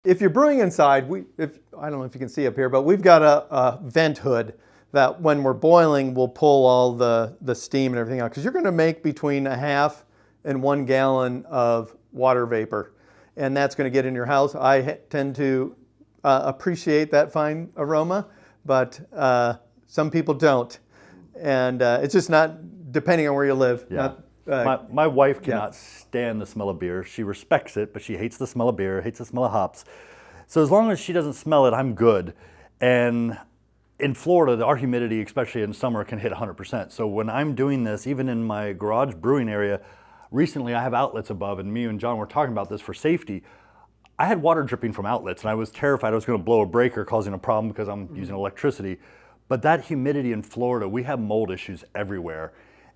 If you're brewing inside, I don't know if you can see up here, but we've got a vent hood that when we're boiling will pull all the steam and everything out, because you're going to make between a half and 1 gallon of water vapor, and that's going to get in your house. I tend to appreciate that fine aroma, but some people don't, and it's just not, depending on where you live. Yeah. Not, my wife cannot stand the smell of beer. She respects it, but she hates the smell of beer, hates the smell of hops. So as long as she doesn't smell it, I'm good. And in Florida, our humidity, especially in summer, can hit 100%. So when I'm doing this, even in my garage brewing area, recently I have outlets above, and me and John were talking about this for safety. I had water dripping from outlets, and I was terrified I was going to blow a breaker, causing a problem because I'm using electricity. But that humidity in Florida, we have mold issues everywhere.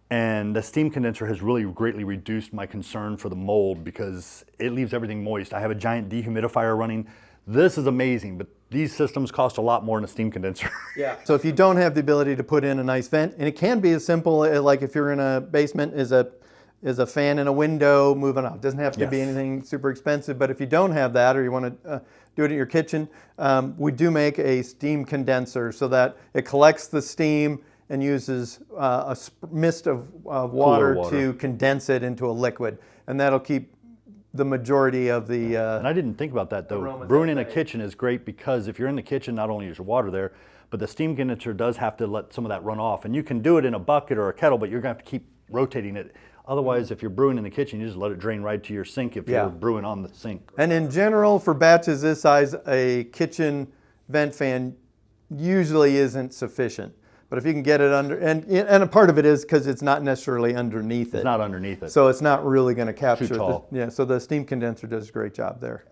And the steam condenser has really greatly reduced my concern for the mold because it leaves everything moist. I have a giant dehumidifier running. This is amazing, but these systems cost a lot more than a steam condenser. Yeah. So if you don't have the ability to put in a nice vent, and it can be as simple like if you're in a basement, is a fan in a window moving out. It doesn't have to be anything super expensive, but if you don't have that, or you want to do it in your kitchen, we do make a steam condenser so that it collects the steam and uses a mist of water to condense it into a liquid, and that'll keep the majority of the and I didn't think about that though. Brewing in a kitchen is great because if you're in the kitchen, not only is your water there, but the steam condenser does have to let some of that run off, and you can do it in a bucket or a kettle, but you're going to have to keep rotating it. Otherwise, if you're brewing in the kitchen, you just let it drain right to your sink if you're brewing on the sink. And in general, for batches this size, a kitchen vent fan usually isn't sufficient. But if you can get it under, and a part of it is because it's not necessarily underneath it. It's not underneath it. So it's not really going to capture Too tall. so the steam condenser does a great job there.